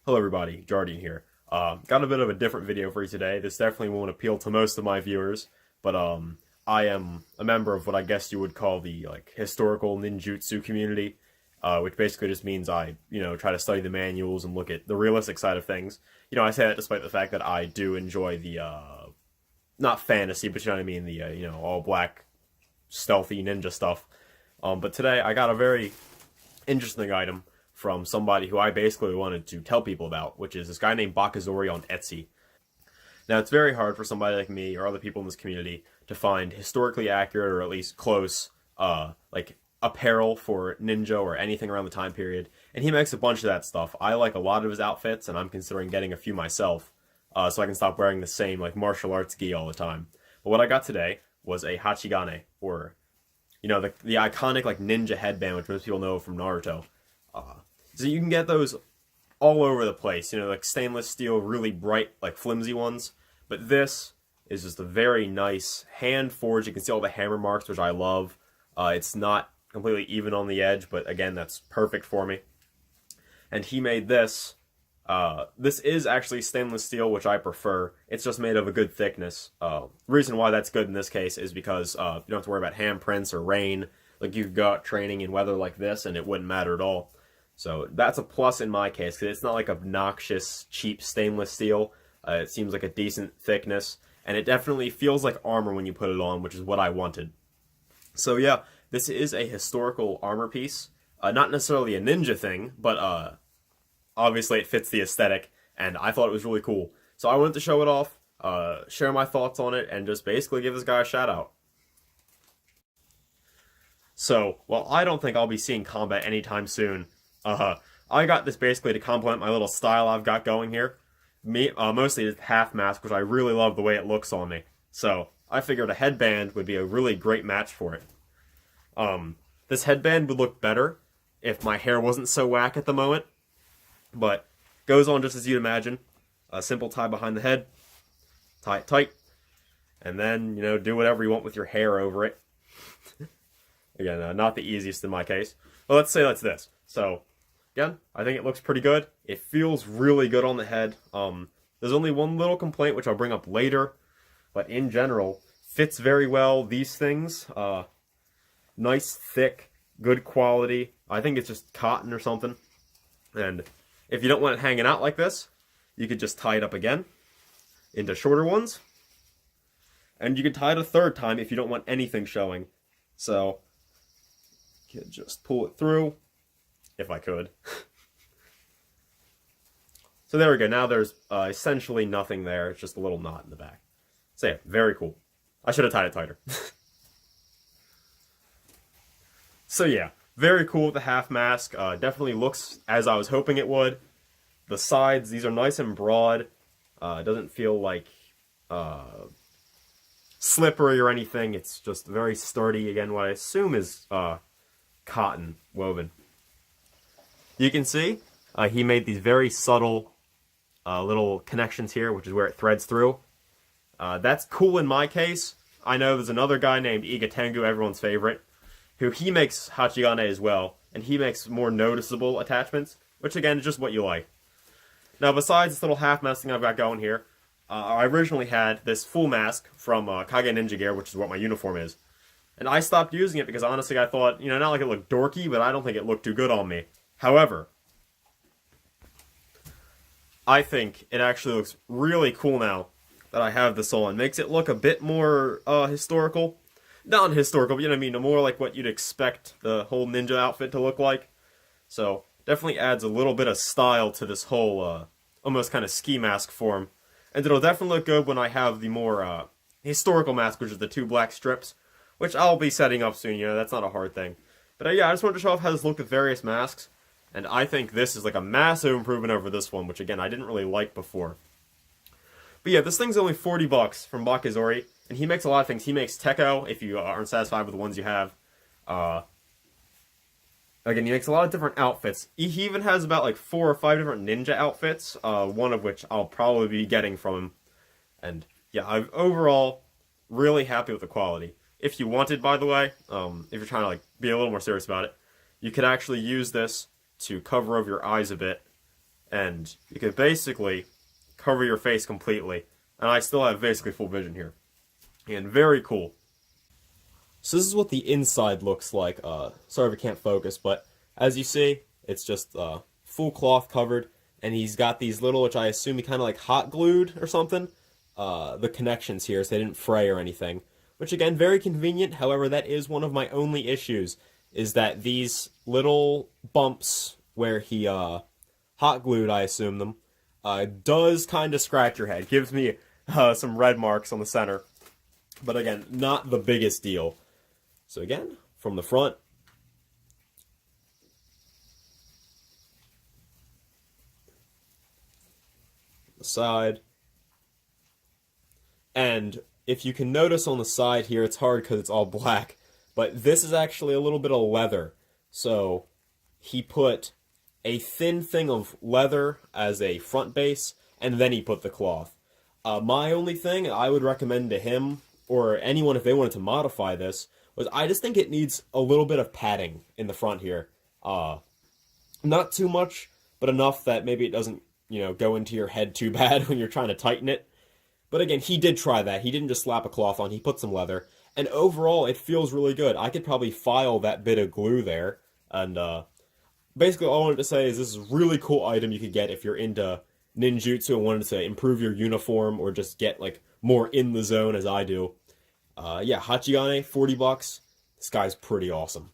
Hello everybody, Jardian here. Got a bit of a different video for you today. This definitely won't appeal to most of my viewers, but I am a member of what I guess you would call the historical ninjutsu community, which basically just means I, try to study the manuals and look at the realistic side of things. I say that despite the fact that I do enjoy the not fantasy, but you know what I mean, the all black stealthy ninja stuff. But today I got a very interesting item from somebody who I basically wanted to tell people about, which is this guy named Bakezori on Etsy. Now, it's very hard for somebody like me or other people in this community to find historically accurate or at least close, apparel for ninja or anything around the time period, and he makes a bunch of that stuff. I like a lot of his outfits, and I'm considering getting a few myself, so I can stop wearing the same, martial arts gi all the time. But what I got today was a Hachigane, or, the iconic, ninja headband, which most people know from Naruto. So you can get those all over the place, stainless steel, really bright, flimsy ones. But this is just a very nice hand forged. You can see all the hammer marks, which I love. It's not completely even on the edge, but again, that's perfect for me. And he made this. This is actually stainless steel, which I prefer. It's just made of a good thickness. Reason why that's good in this case is because you don't have to worry about handprints or rain. You could go out training in weather like this, and it wouldn't matter at all. So that's a plus in my case, because it's not obnoxious, cheap stainless steel. It seems like a decent thickness, and it definitely feels like armor when you put it on, which is what I wanted. So yeah, this is a historical armor piece. Not necessarily a ninja thing, but obviously it fits the aesthetic, and I thought it was really cool. So I wanted to show it off, share my thoughts on it, and just basically give this guy a shout out. So, well, I don't think I'll be seeing combat anytime soon. I got this basically to complement my little style I've got going here. Mostly it's half mask, which I really love the way it looks on me. So, I figured a headband would be a really great match for it. This headband would look better if my hair wasn't so whack at the moment. But, goes on just as you'd imagine. A simple tie behind the head. Tie it tight. And then, do whatever you want with your hair over it. Again, not the easiest in my case. But let's say that's this. So, again, I think it looks pretty good. It feels really good on the head. There's only one little complaint, which I'll bring up later. But in general, fits very well. These things, nice, thick, good quality. I think it's just cotton or something. And if you don't want it hanging out like this, you could just tie it up again into shorter ones. And you can tie it a third time if you don't want anything showing. So, you could just pull it through. If I could. So there we go. Now there's essentially nothing there. It's just a little knot in the back. So yeah, very cool. I should have tied it tighter. So yeah, very cool with the half mask. Definitely looks as I was hoping it would. The sides, these are nice and broad. It doesn't feel like slippery or anything. It's just very sturdy. Again, what I assume is cotton woven. You can see he made these very subtle little connections here, which is where it threads through. That's cool in my case. I know there's another guy named Igatengu, everyone's favorite, who he makes Hachigane as well, and he makes more noticeable attachments, which again is just what you like. Now, besides this little half mask thing I've got going here, I originally had this full mask from Kage Ninja Gear, which is what my uniform is. And I stopped using it because honestly I thought, not like it looked dorky, but I don't think it looked too good on me. However, I think it actually looks really cool now that I have this on. Makes it look a bit more historical. Not historical, but you know what I mean, more like what you'd expect the whole ninja outfit to look like. So, definitely adds a little bit of style to this whole almost kind of ski mask form. And it'll definitely look good when I have the more historical mask, which is the two black strips, which I'll be setting up soon, that's not a hard thing. But yeah, I just wanted to show off how this looked with various masks. And I think this is a massive improvement over this one, which again, I didn't really like before. But yeah, this thing's only 40 bucks from Bakezori, and he makes a lot of things. He makes Teko, if you aren't satisfied with the ones you have. Again, he makes a lot of different outfits. He even has about 4 or 5 different ninja outfits, one of which I'll probably be getting from him. And yeah, I'm overall really happy with the quality. If you wanted, by the way, if you're trying to be a little more serious about it, you could actually use this to cover over your eyes a bit and you can basically cover your face completely, and I still have basically full vision here. And very cool. So this is what the inside looks like. Sorry if I can't focus, but as you see, it's just full cloth covered, and he's got these little, which I assume he kind of like hot glued or something, the connections here, so they didn't fray or anything. Which again, very convenient. However, that is one of my only issues, is that these little bumps where he hot glued, I assume them, does kind of scratch your head. Gives me some red marks on the center. But again, not the biggest deal. So again, from the front, the side, and if you can notice on the side here, it's hard because it's all black, but this is actually a little bit of leather. So he put a thin thing of leather as a front base, and then he put the cloth. My only thing I would recommend to him, or anyone if they wanted to modify this, was I just think it needs a little bit of padding in the front here. Not too much, but enough that maybe it doesn't, go into your head too bad when you're trying to tighten it. But again, he did try that. He didn't just slap a cloth on, he put some leather. And overall, it feels really good. I could probably file that bit of glue there. And basically all I wanted to say is this is a really cool item you could get if you're into ninjutsu and wanted to improve your uniform or just get like more in the zone as I do. Yeah, Hachigane, $40. This guy's pretty awesome.